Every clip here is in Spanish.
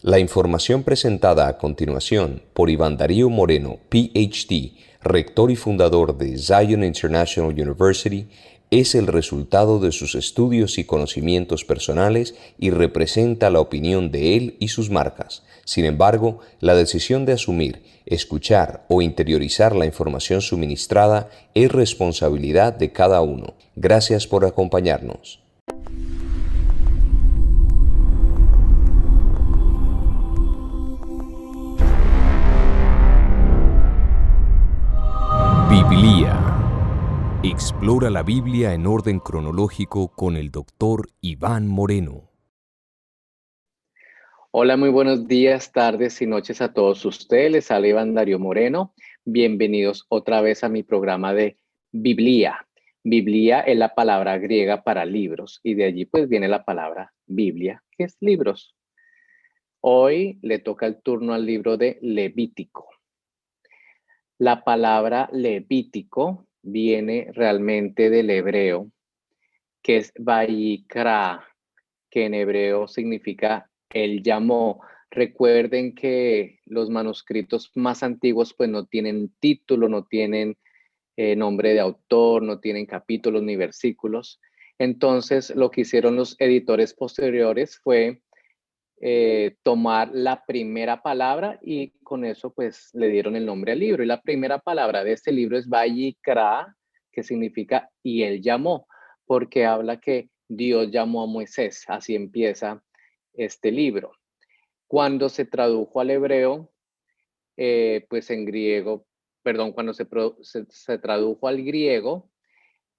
La información presentada a continuación por Iván Darío Moreno, PhD, rector y fundador de Zion International University, es el resultado de sus estudios y conocimientos personales y representa la opinión de él y sus marcas. Sin embargo, la decisión de asumir, escuchar o interiorizar la información suministrada es responsabilidad de cada uno. Gracias por acompañarnos. Biblia. Explora la Biblia en orden cronológico con el doctor Iván Moreno. Hola, muy buenos días, tardes y noches a todos ustedes. Les habla Iván Darío Moreno. Bienvenidos otra vez a mi programa de Biblia. Biblia es la palabra griega para libros y de allí pues viene la palabra Biblia, que es libros. Hoy le toca el turno al libro de Levítico. La palabra Levítico viene realmente del hebreo, que es Vayikra, que en hebreo significa él llamó. Recuerden que los manuscritos más antiguos pues no tienen título, no tienen nombre de autor, no tienen capítulos ni versículos. Entonces lo que hicieron los editores posteriores fue tomar la primera palabra y con eso pues le dieron el nombre al libro. Y la primera palabra de este libro es Vayikra, que significa y él llamó, porque habla que Dios llamó a Moisés. Así empieza este libro. Cuando se tradujo al hebreo, pues en griego, perdón, cuando se tradujo al griego,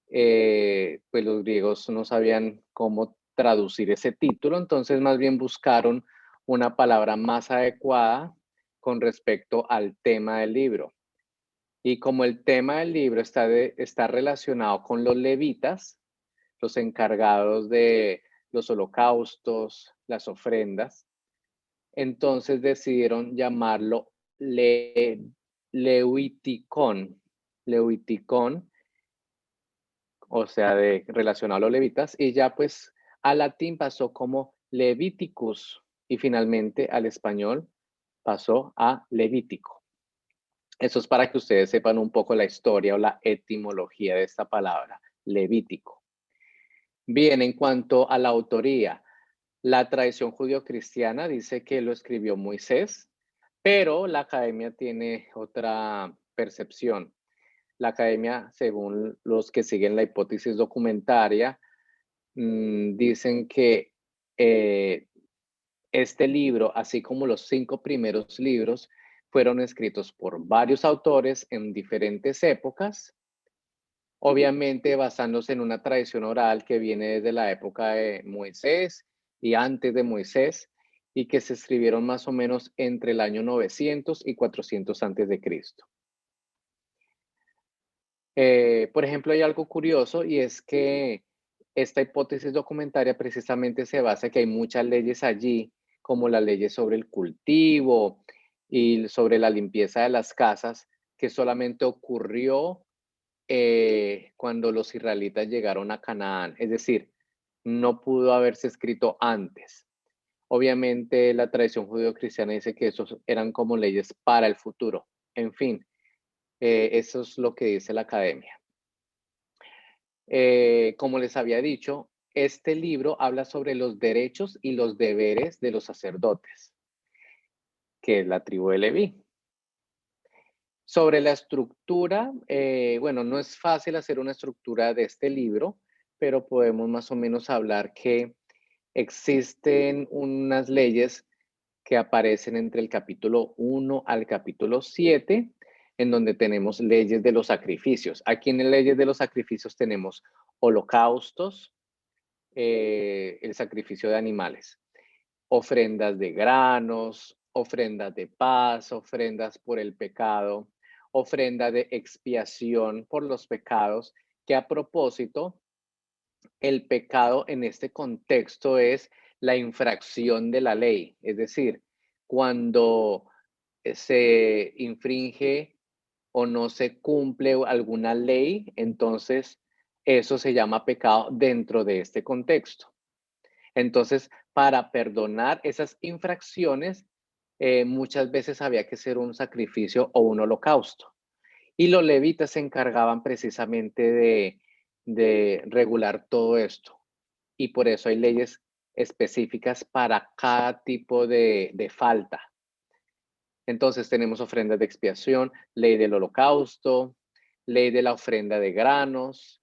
pues los griegos no sabían cómo traducir ese título, entonces más bien buscaron una palabra más adecuada con respecto al tema del libro. Y como el tema del libro está relacionado con los levitas, los encargados de los holocaustos, las ofrendas, entonces decidieron llamarlo Leuiticón. Leuiticón, o sea, relacionado a los levitas, y ya pues al latín pasó como Leviticus y finalmente al español pasó a Levítico. Eso es para que ustedes sepan un poco la historia o la etimología de esta palabra, Levítico. Bien, en cuanto a la autoría, la tradición judio-cristiana dice que lo escribió Moisés, pero la academia tiene otra percepción. La academia, según los que siguen la hipótesis documentaria, dicen que este libro, así como los 5 primeros libros, fueron escritos por varios autores en diferentes épocas, obviamente basándose en una tradición oral que viene desde la época de Moisés y antes de Moisés, y que se escribieron más o menos entre el año 900 y 400 antes de Cristo. Por ejemplo, hay algo curioso y es que esta hipótesis documentaria precisamente se basa en que hay muchas leyes allí, como las leyes sobre el cultivo y sobre la limpieza de las casas, que solamente ocurrió cuando los israelitas llegaron a Canaán. Es decir, no pudo haberse escrito antes. Obviamente, la tradición judío-cristiana dice que esos eran como leyes para el futuro. En fin, eso es lo que dice la academia. Como les había dicho, este libro habla sobre los derechos y los deberes de los sacerdotes, que es la tribu de Leví. Sobre la estructura, bueno, no es fácil hacer una estructura de este libro, pero podemos más o menos hablar que existen unas leyes que aparecen entre el capítulo 1 al capítulo 7, en donde tenemos leyes de los sacrificios. Aquí en leyes de los sacrificios tenemos holocaustos, el sacrificio de animales, ofrendas de granos, ofrendas de paz, ofrendas por el pecado, ofrenda de expiación por los pecados, que a propósito, el pecado en este contexto es la infracción de la ley, es decir, cuando se infringe o no se cumple alguna ley, entonces eso se llama pecado dentro de este contexto. Entonces, para perdonar esas infracciones, muchas veces había que hacer un sacrificio o un holocausto. Y los levitas se encargaban precisamente de regular todo esto. Y por eso hay leyes específicas para cada tipo de falta. Entonces tenemos ofrendas de expiación, ley del holocausto, ley de la ofrenda de granos.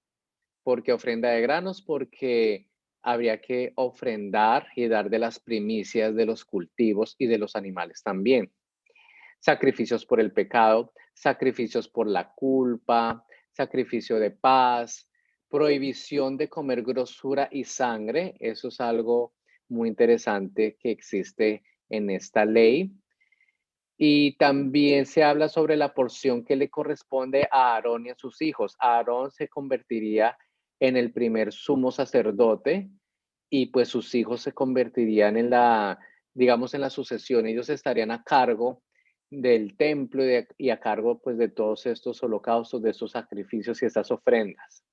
¿Por qué ofrenda de granos? Porque habría que ofrendar y dar de las primicias de los cultivos y de los animales también. Sacrificios por el pecado, sacrificios por la culpa, sacrificio de paz, prohibición de comer grosura y sangre. Eso es algo muy interesante que existe en esta ley. Y también se habla sobre la porción que le corresponde a Aarón y a sus hijos. Aarón se convertiría en el primer sumo sacerdote y pues sus hijos se convertirían en la, digamos, en la sucesión. Ellos estarían a cargo del templo y a cargo pues de todos estos holocaustos, de estos sacrificios y estas ofrendas.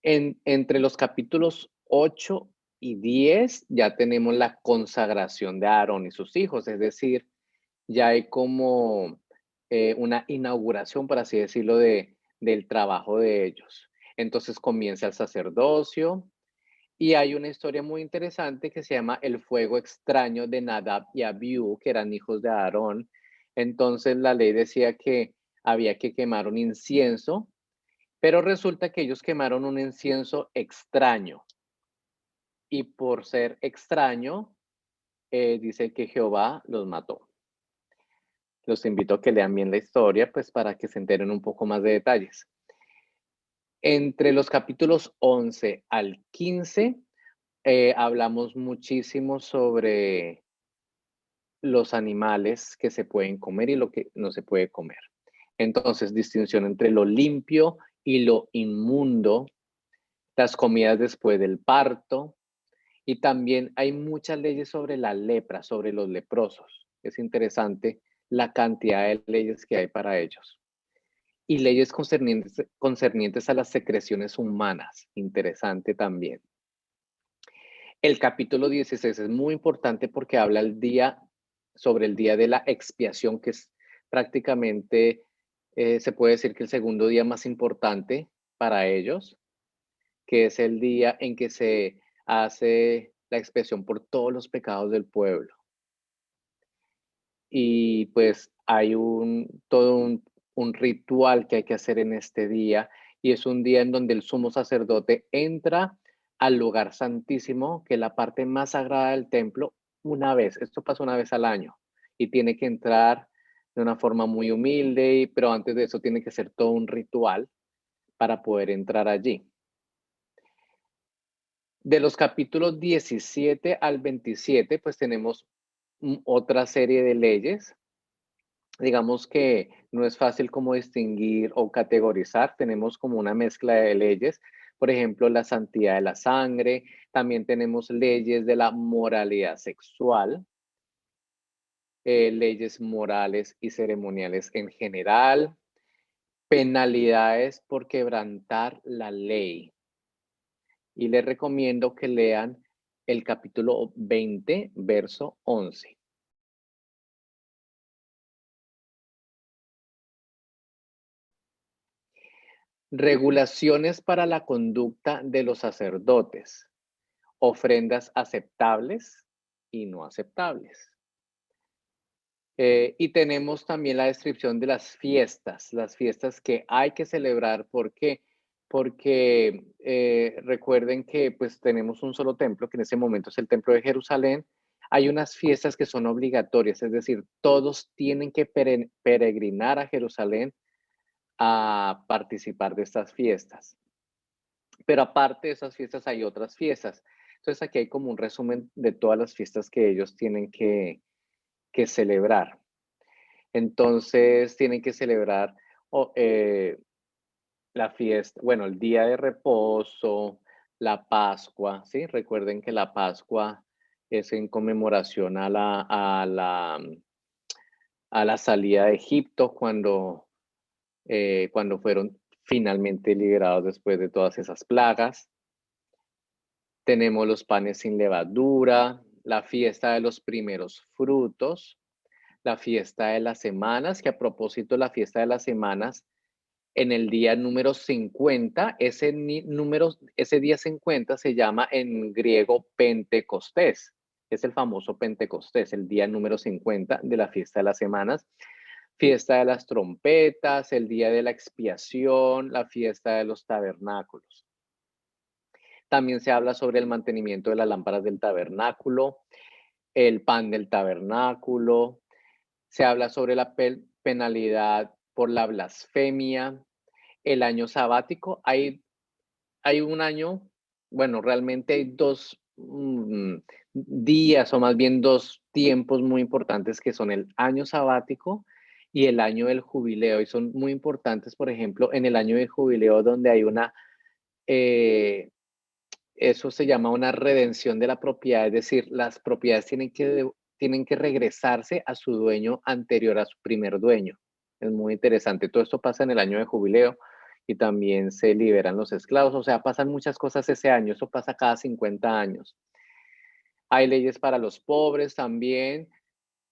Entre los capítulos 8 y 10 ya tenemos la consagración de Aarón y sus hijos, es decir, ya hay como una inauguración, por así decirlo, del trabajo de ellos. Entonces comienza el sacerdocio y hay una historia muy interesante que se llama El fuego extraño de Nadab y Abiú, que eran hijos de Aarón. Entonces la ley decía que había que quemar un incienso, pero resulta que ellos quemaron un incienso extraño y por ser extraño, dice que Jehová los mató. Los invito a que lean bien la historia, pues para que se enteren un poco más de detalles. Entre los capítulos 11 al 15, hablamos muchísimo sobre los animales que se pueden comer y lo que no se puede comer. Entonces, distinción entre lo limpio y lo inmundo, las comidas después del parto, y también hay muchas leyes sobre la lepra, sobre los leprosos. Es interesante la cantidad de leyes que hay para ellos. Y leyes concernientes a las secreciones humanas. Interesante también. El capítulo 16 es muy importante porque habla sobre el día de la expiación, que es prácticamente, se puede decir que el segundo día más importante para ellos, que es el día en que se hace la expiación por todos los pecados del pueblo. Y pues hay todo un ritual que hay que hacer en este día, y es un día en donde el sumo sacerdote entra al lugar santísimo, que es la parte más sagrada del templo, una vez. Esto pasa una vez al año y tiene que entrar de una forma muy humilde, pero antes de eso tiene que ser todo un ritual para poder entrar allí. De los capítulos 17 al 27, pues tenemos otra serie de leyes. Digamos que no es fácil como distinguir o categorizar, tenemos como una mezcla de leyes, por ejemplo, la santidad de la sangre, también tenemos leyes de la moralidad sexual, leyes morales y ceremoniales en general, penalidades por quebrantar la ley. Y les recomiendo que lean el capítulo 20, verso 11. Regulaciones para la conducta de los sacerdotes, ofrendas aceptables y no aceptables. Y tenemos también la descripción de las fiestas que hay que celebrar. ¿Por qué? Porque recuerden que pues tenemos un solo templo, que en ese momento es el templo de Jerusalén. Hay unas fiestas que son obligatorias, es decir, todos tienen que peregrinar a Jerusalén a participar de estas fiestas. Pero aparte de esas fiestas hay otras fiestas. Entonces aquí hay como un resumen de todas las fiestas que ellos tienen que celebrar. Entonces tienen que celebrar la fiesta, bueno, el día de reposo, la Pascua, ¿sí? Recuerden que la Pascua es en conmemoración a la salida de Egipto cuando fueron finalmente liberados después de todas esas plagas. Tenemos los panes sin levadura, la fiesta de los primeros frutos, la fiesta de las semanas, que a propósito la fiesta de las semanas, en el día número 50, ese día 50 se llama en griego Pentecostés. Es el famoso Pentecostés, el día número 50 de la fiesta de las semanas. Fiesta de las trompetas, el día de la expiación, la fiesta de los tabernáculos. También se habla sobre el mantenimiento de las lámparas del tabernáculo, el pan del tabernáculo. Se habla sobre la penalidad por la blasfemia, el año sabático. Hay un año, bueno, realmente hay dos días o más bien dos tiempos muy importantes que son el año sabático y el año del jubileo. Y son muy importantes, por ejemplo, en el año del jubileo donde hay eh, eso se llama una redención de la propiedad, es decir, las propiedades tienen que regresarse a su dueño anterior a su primer dueño. Es muy interesante. Todo esto pasa en el año de jubileo y también se liberan los esclavos. O sea, pasan muchas cosas ese año. Eso pasa cada 50 años. Hay leyes para los pobres también.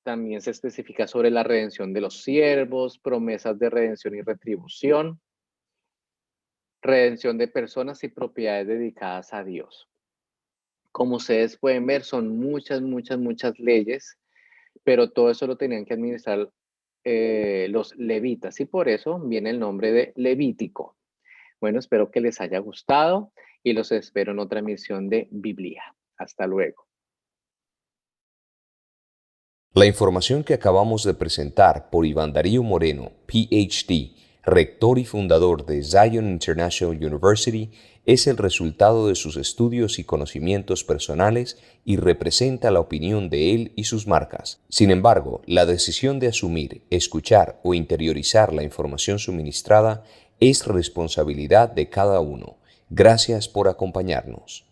También se especifica sobre la redención de los siervos, promesas de redención y retribución, redención de personas y propiedades dedicadas a Dios. Como ustedes pueden ver, son muchas leyes, pero todo eso lo tenían que administrar los levitas y por eso viene el nombre de Levítico. Bueno, espero que les haya gustado y los espero en otra emisión de Biblia. Hasta luego. La información que acabamos de presentar por Iván Darío Moreno, PhD, rector y fundador de Zion International University, es el resultado de sus estudios y conocimientos personales y representa la opinión de él y sus marcas. Sin embargo, la decisión de asumir, escuchar o interiorizar la información suministrada es responsabilidad de cada uno. Gracias por acompañarnos.